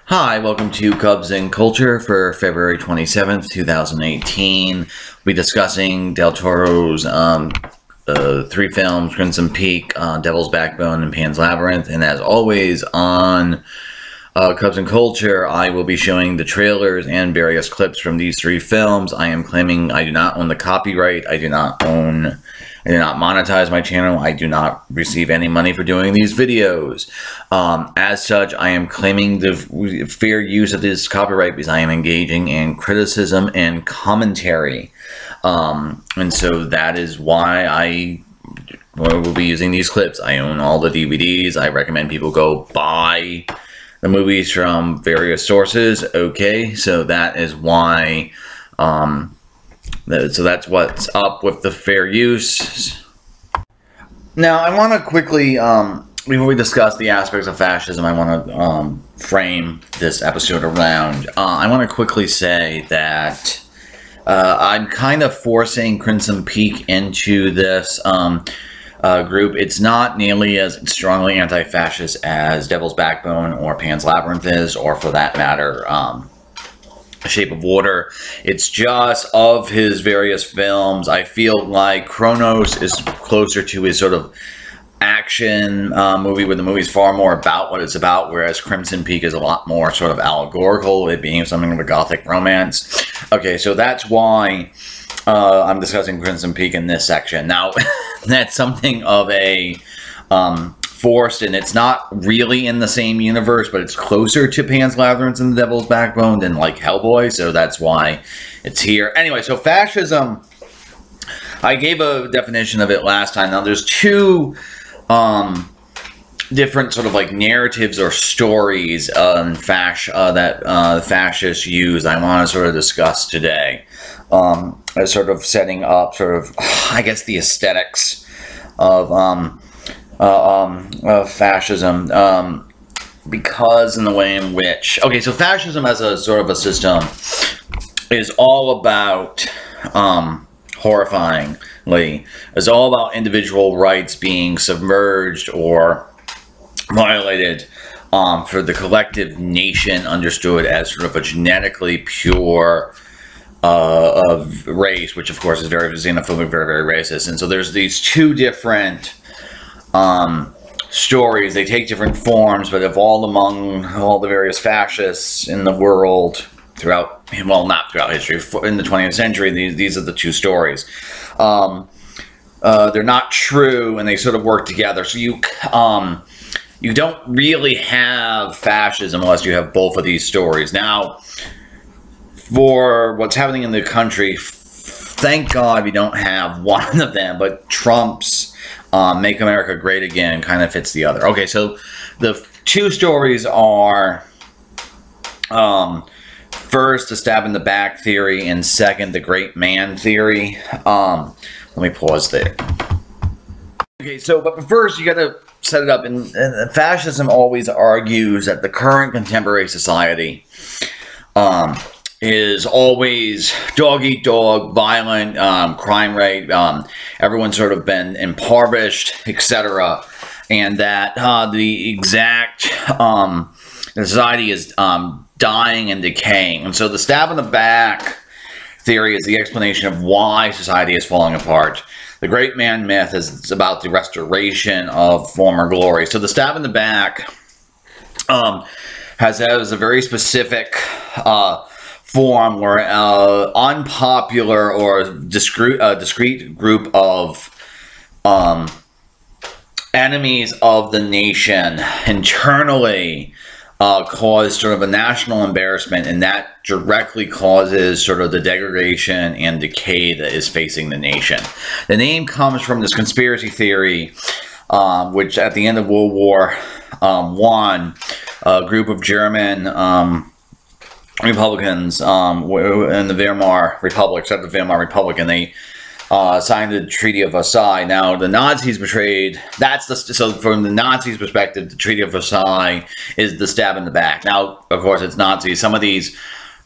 Hi, welcome to Cubs and Culture for February 27th, 2018. We'll be discussing Del Toro's three films, Crimson Peak, Devil's Backbone, and Pan's Labyrinth. And as always on Cubs and Culture, I will be showing the trailers and various clips from these three films. I am claiming I do not own the copyright. I do not monetize my channel. I do not receive any money for doing these videos. As such, I am claiming the fair use of this copyright because I am engaging in criticism and commentary. And so that is why I will be using these clips. I own all the DVDs. I recommend people go buy the movies from various sources. Okay, so that is why... So that's what's up with the fair use. Now, I want to quickly, before we discuss the aspects of fascism, I want to frame this episode around. I want to quickly say that I'm kind of forcing Crimson Peak into this group. It's not nearly as strongly anti-fascist as Devil's Backbone or Pan's Labyrinth is, or for that matter, Shape of Water. It's just of his various films. I feel like Kronos is closer to his sort of action movie, where the movie's far more about what it's about, whereas Crimson Peak is a lot more sort of allegorical, it being something of a gothic romance. Okay, so that's why I'm discussing Crimson Peak in this section. Now, that's something of a forced, and it's not really in the same universe, but it's closer to Pan's Labyrinth and the Devil's Backbone than like Hellboy, so that's why it's here. Anyway, so fascism, I gave a definition of it last time. Now there's two different sort of like narratives or stories that the fascists use I want to sort of discuss today, as sort of setting up sort of, I guess, the aesthetics of fascism, because in the way in which, okay, so fascism as a sort of a system is all about, horrifyingly, is all about individual rights being submerged or violated, for the collective nation understood as sort of a genetically pure of race, which of course is very xenophobic, very, very racist. And so there's these two different stories. They take different forms, but evolved among all the various fascists in the world throughout, well, not throughout history, in the 20th century. These are the two stories. They're not true, and they sort of work together. So you don't really have fascism unless you have both of these stories. Now, for what's happening in the country, thank God we don't have one of them, but Trump's Make America Great Again kind of fits the other. Okay, so the two stories are, first, the stab in the back theory, and second, the great man theory. Let me pause there. Okay, so, but first, you got to set it up. And fascism always argues that the current contemporary society is always dog eat dog, violent, crime rate, everyone's sort of been impoverished, etc. And that the exact society is dying and decaying. And so the stab in the back theory is the explanation of why society is falling apart. The great man myth is about the restoration of former glory. So the stab in the back has a very specific form where unpopular or discrete group of enemies of the nation internally cause sort of a national embarrassment, and that directly causes sort of the degradation and decay that is facing the nation. The name comes from this conspiracy theory, which at the end of World War I, a group of German Republicans in the Weimar Republic, and they signed the Treaty of Versailles. Now, the Nazis betrayed, so from the Nazis' perspective, the Treaty of Versailles is the stab in the back. Now, of course, it's Nazis. Some of these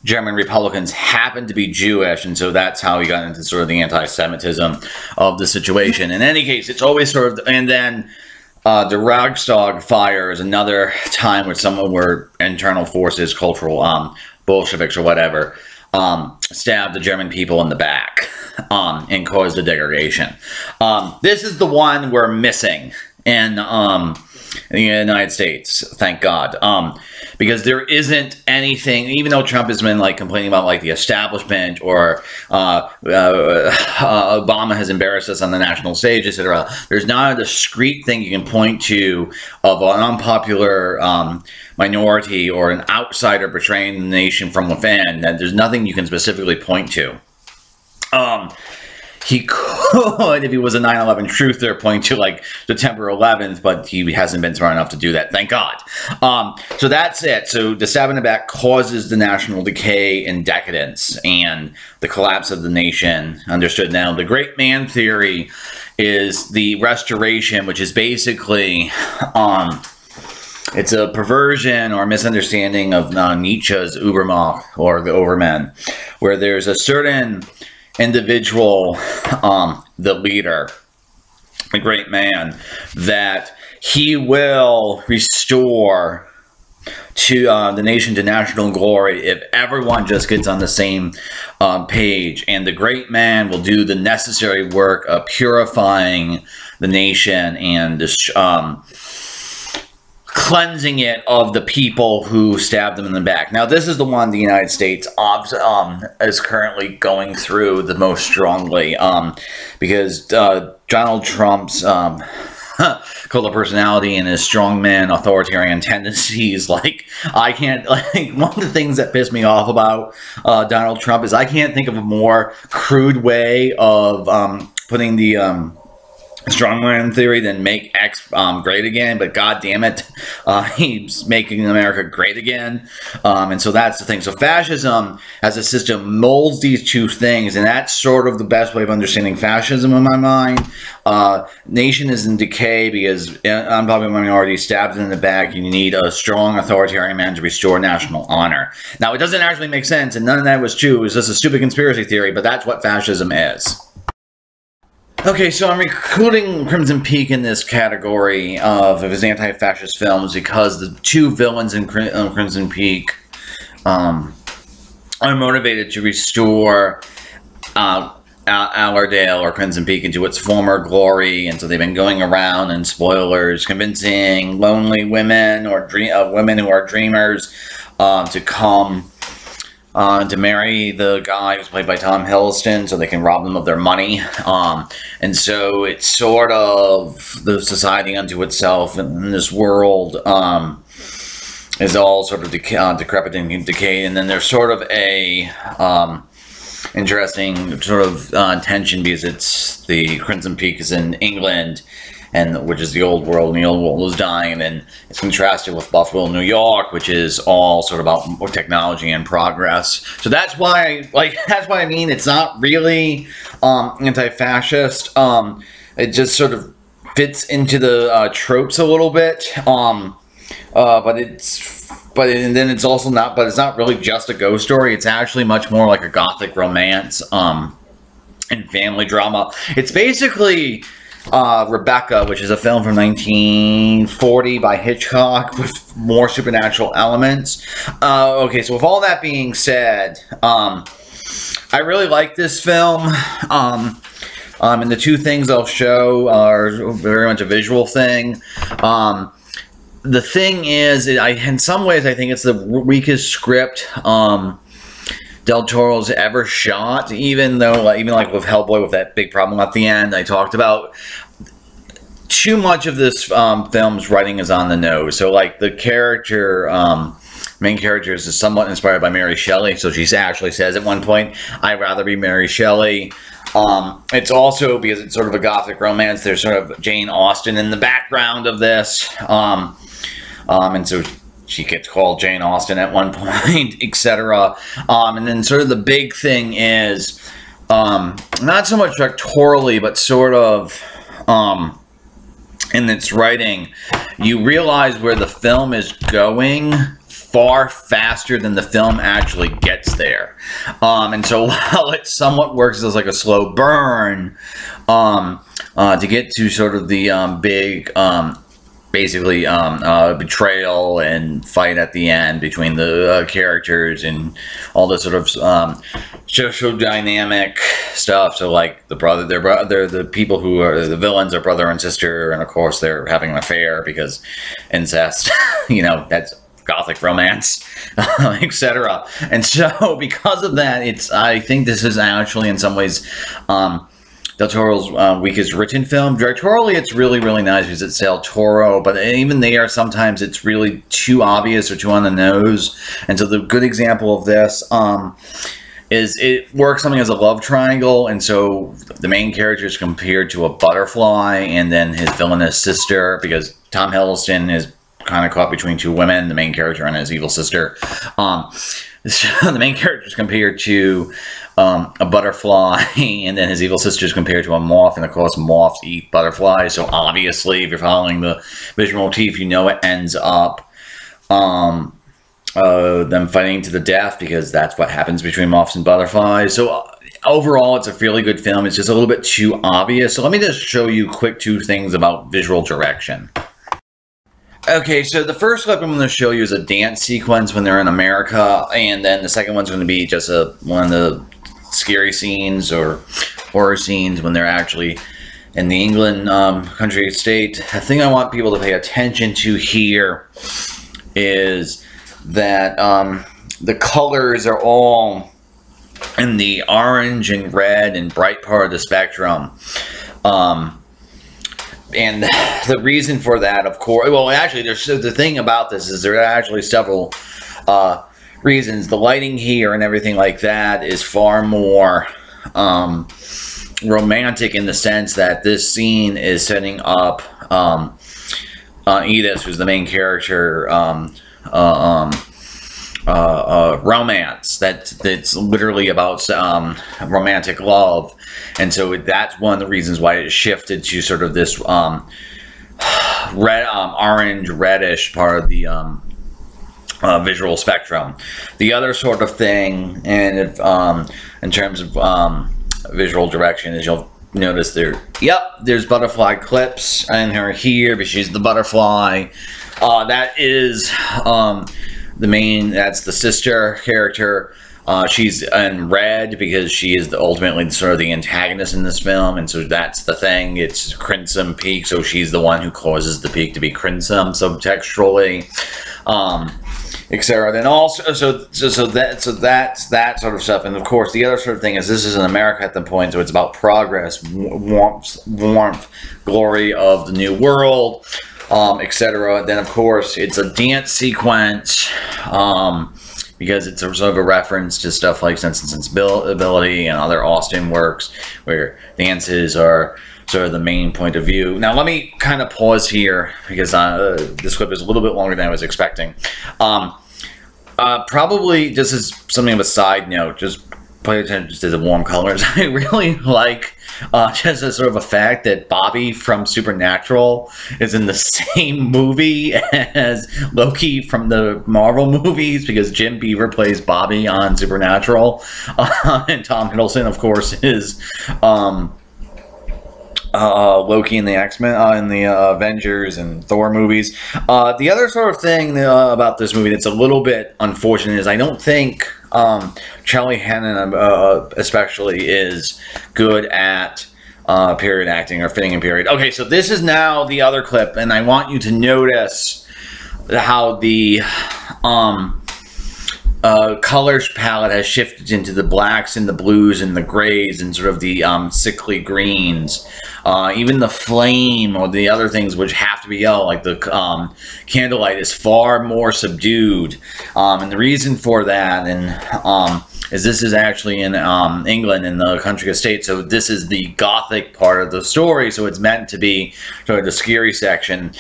German Republicans happen to be Jewish, and so that's how we got into sort of the anti-Semitism of the situation. In any case, it's always sort of, and then The Reichstag fire is another time where someone were internal forces, cultural Bolsheviks or whatever, stabbed the German people in the back and caused the degradation. This is the one we're missing in the United States, thank God, because there isn't anything. Even though Trump has been like complaining about like the establishment, or Obama has embarrassed us on the national stage, etc., there's not a discrete thing you can point to of an unpopular minority or an outsider betraying the nation from within. That there's nothing you can specifically point to. He could, if he was a 9/11 truther, point to like September 11th, but he hasn't been smart enough to do that, thank God. So that's it. So the stab in the back causes the national decay and decadence and the collapse of the nation. Understood now. The great man theory is the restoration, which is basically it's a perversion or misunderstanding of Nietzsche's Übermacht, or the Overmen, where there's a certain individual, the leader, the great man, that he will restore to the nation to national glory if everyone just gets on the same page. And the great man will do the necessary work of purifying the nation and cleansing it of the people who stabbed them in the back. Now, this is the one the United States is currently going through the most strongly, because Donald Trump's cult of personality and his strongman authoritarian tendencies, like, I can't, like, one of the things that pissed me off about Donald Trump is I can't think of a more crude way of putting the strongman theory than make X great again, but god damn it, he's making America great again. And so that's the thing. So fascism as a system molds these two things, and that's sort of the best way of understanding fascism in my mind. Nation is in decay because unpopular minority stabbed in the back. You need a strong authoritarian man to restore national honor. Now, it doesn't actually make sense, and none of that was true. It was just a stupid conspiracy theory, but that's what fascism is. Okay, so I'm including Crimson Peak in this category of his anti-fascist films because the two villains in Crimson Peak are motivated to restore Allerdale or Crimson Peak into its former glory, and so they've been going around, and spoilers, convincing lonely women or women who are dreamers to come to marry the guy who's played by Tom Hiddleston so they can rob them of their money. And so it's sort of the society unto itself in this world is all sort of decrepit and decayed. And then there's sort of a interesting sort of tension because it's the Crimson Peak is in England, and which is the old world, and the old world is dying, and it's contrasted with Buffalo, New York, which is all sort of about technology and progress. So that's why, like, that's why I mean it's not really anti-fascist. It just sort of fits into the tropes a little bit, and then it's also not, but it's not really just a ghost story. It's actually much more like a gothic romance and family drama. It's basically Rebecca, which is a film from 1940 by Hitchcock with more supernatural elements. Okay, so with all that being said, I really like this film. And the two things I'll show are very much a visual thing. The thing is, in some ways, I think it's the weakest script Del Toro's ever shot, even though, even like with Hellboy, with that big problem at the end I talked about, too much of this film's writing is on the nose. So, like, the character, main character is somewhat inspired by Mary Shelley, so she actually says at one point, I'd rather be Mary Shelley. It's also, because it's sort of a gothic romance, there's sort of Jane Austen in the background of this, and so she gets called Jane Austen at one point, etc. And then sort of the big thing is, not so much directorially, but sort of in its writing, you realize where the film is going far faster than the film actually gets there. And so while it somewhat works as like a slow burn to get to sort of the big basically betrayal and fight at the end between the characters and all this sort of social dynamic stuff. So like they're the people who are the villains are brother and sister, and of course they're having an affair because incest. You know, that's Gothic romance, etc. And so because of that, I think this is actually in some ways Del Toro's weakest written film. Directorially, it's really, really nice because it's Del Toro, but even there, sometimes it's really too obvious or too on the nose. And so the good example of this is it works something as a love triangle, and so the main character is compared to a butterfly, and then his villainous sister, because Tom Hiddleston is kind of caught between two women, the main character and his evil sister. So the main character is compared to a butterfly, and then his evil sister is compared to a moth, and of course moths eat butterflies. So obviously, if you're following the visual motif, you know it ends up them fighting to the death, because that's what happens between moths and butterflies. So overall, it's a fairly good film. It's just a little bit too obvious. So let me just show you quick two things about visual direction. Okay, so the first clip I'm going to show you is a dance sequence when they're in America, and then the second one's going to be just one of the scary scenes or horror scenes when they're actually in the England country estate. The thing I want people to pay attention to here is that the colors are all in the orange and red and bright part of the spectrum. And the reason for that, of course, well, actually, the thing about this is there are actually several reasons. The lighting here and everything like that is far more romantic, in the sense that this scene is setting up Edith, who's the main character, romance. That's literally about romantic love. And so that's one of the reasons why it shifted to sort of this red, orange, reddish part of the visual spectrum. The other sort of thing, and if, in terms of visual direction, is you'll notice there's butterfly clips in her here, but she's the butterfly. That is that's the sister character. She's in red because she is ultimately sort of the antagonist in this film, and so that's the thing. It's crimson peak, so she's the one who causes the peak to be crimson subtextually, etc. Then also, so that's that sort of stuff. And of course, the other sort of thing is this is in America at the point, so it's about progress, warmth, glory of the new world, etc. Then of course, it's a dance sequence. Because it's sort of a reference to stuff like Sense and Sensibility and other Austen works, where dances are sort of the main point of view. Now, let me kind of pause here, because this clip is a little bit longer than I was expecting. Probably, just as something of a side note, just pay attention to the warm colors. I really like, just as sort of a fact, that Bobby from Supernatural is in the same movie as Loki from the Marvel movies, because Jim Beaver plays Bobby on Supernatural, and Tom Hiddleston, of course, is Loki in the X-Men, in the Avengers and Thor movies. The other sort of thing about this movie that's a little bit unfortunate is I don't think Charlie Hannon especially is good at period acting or fitting in period. Okay, so this is now the other clip, and I want you to notice how the color palette has shifted into the blacks and the blues and the grays and sort of the sickly greens. Even the flame or the other things which have to be yellow, like the candlelight, is far more subdued. And the reason for that is this is actually in England, in the country estate. So this is the Gothic part of the story. So it's meant to be sort of the scary section.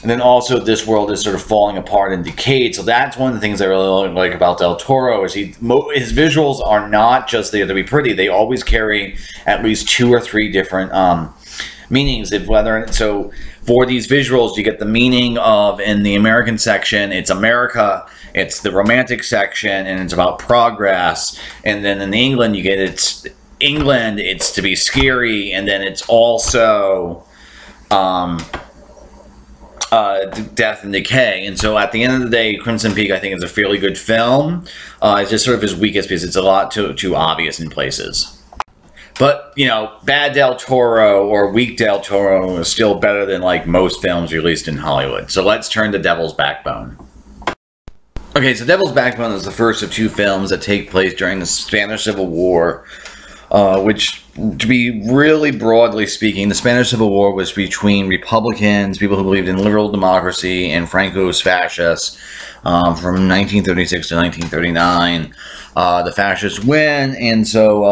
And then also this world is sort of falling apart and decayed. So that's one of the things I really like about Del Toro, is his visuals are not just there to be pretty. They always carry at least 2 or 3 different meanings. So for these visuals, you get the meaning of, in the American section, it's America, it's the romantic section, and it's about progress. And then in England, you get it's England, it's to be scary, and then it's also death and decay. And so at the end of the day, Crimson Peak, I think, is a fairly good film. It's just sort of his weakest because it's a lot too obvious in places. But, you know, bad Del Toro or weak Del Toro is still better than, like, most films released in Hollywood. So let's turn to Devil's Backbone. Okay, so Devil's Backbone is the first of 2 films that take place during the Spanish Civil War, which, to be really broadly speaking, the Spanish Civil War was between Republicans, people who believed in liberal democracy, and Franco's fascists from 1936 to 1939. The fascists win, and so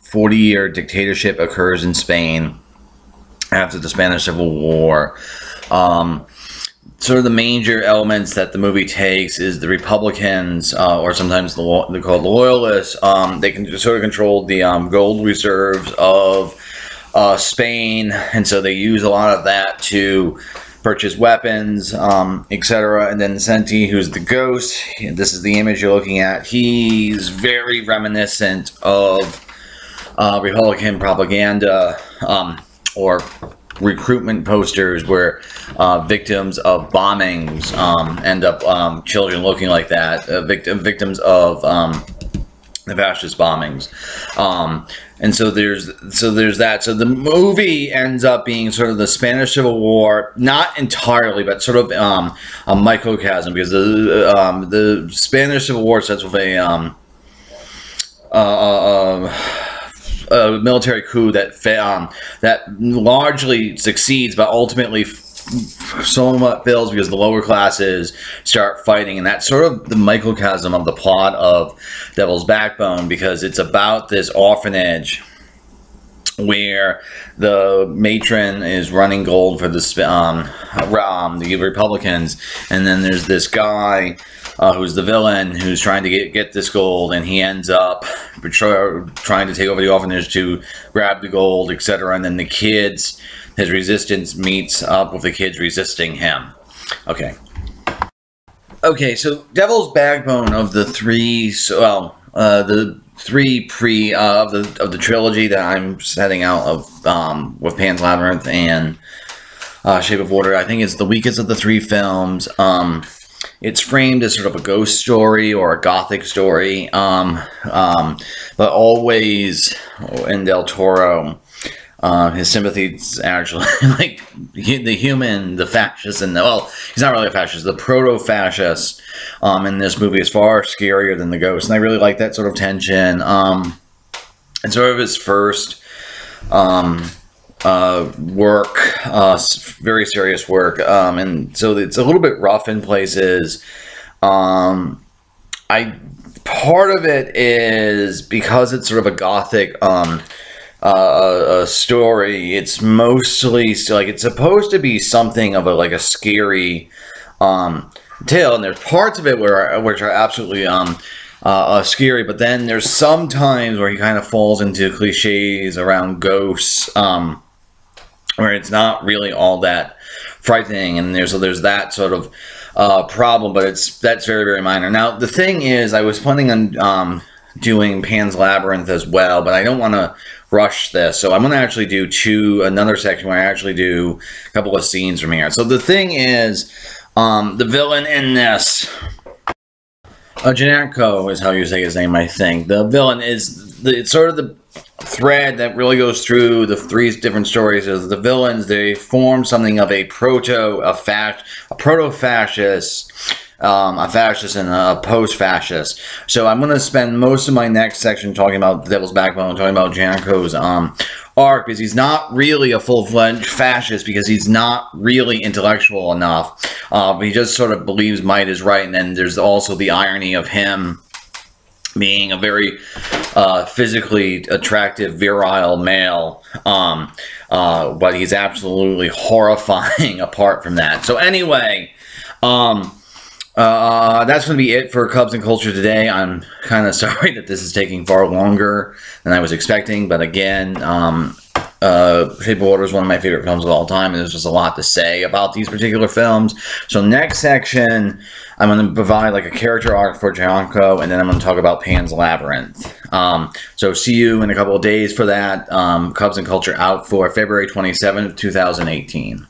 40-year dictatorship occurs in Spain after the Spanish Civil War. Sort of the major elements that the movie takes is the Republicans, or sometimes they're called the Loyalists. They can sort of control the gold reserves of Spain, and so they use a lot of that to purchase weapons, etc. And then Senti, who's the ghost, this is the image you're looking at. He's very reminiscent of Republican propaganda or recruitment posters where victims of bombings end up children looking like that, victims of the fascist bombings, and so there's that. So the movie ends up being sort of the Spanish Civil War, not entirely, but sort of a microcosm, because the Spanish Civil War starts with a military coup that largely succeeds, but ultimately somewhat fails because the lower classes start fighting, and that's sort of the microcosm of the plot of Devil's Backbone, because it's about this orphanage where the matron is running gold for the Republicans, and then there's this guy who's the villain, who's trying to get this gold, and he ends up trying to take over the orphanage to grab the gold, etc. And then the kids, his resistance meets up with the kids resisting him. Okay, so Devil's Backbone of the 3, the 3 of the trilogy that I'm setting out of with Pan's Labyrinth and Shape of Water, I think it's the weakest of the 3 films. It's framed as sort of a ghost story or a gothic story, but always in Del Toro, his sympathies actually, like the human, the fascist, and he's not really a fascist, the proto-fascist in this movie is far scarier than the ghost, and I really like that sort of tension. And sort of his first work, very serious work, and so it's a little bit rough in places. Part of it is because it's sort of a gothic story. It's mostly like it's supposed to be something of a scary tale, and there's parts of it which are absolutely scary, but then there's some times where he kind of falls into cliches around ghosts, where it's not really all that frightening, and there's that sort of problem, but that's very, very minor. Now, the thing is, I was planning on doing Pan's Labyrinth as well, but I don't want to rush this, so I'm going to actually do another section where I actually do a couple of scenes from here. So the thing is, the villain in this, Generico is how you say his name, I think. The villain is it's sort of the thread that really goes through the 3 different stories. Is the villains, they form something of a proto-fascist, a fascist, and a post-fascist. So I'm going to spend most of my next section talking about the Devil's Backbone, talking about Generico's arc, because he's not really a full-fledged fascist, because he's not really intellectual enough. He just sort of believes might is right, and then there's also the irony of him being a very physically attractive, virile male, but he's absolutely horrifying apart from that. So anyway, that's going to be it for Cubs and Culture today. I'm kind of sorry that this is taking far longer than I was expecting, but again, Shape of Water is one of my favorite films of all time, and there's just a lot to say about these particular films. So next section, I'm going to provide like a character arc for Generico, and then I'm going to talk about Pan's Labyrinth. So see you in a couple of days for that. Cubs and Culture out for February 27th, 2018.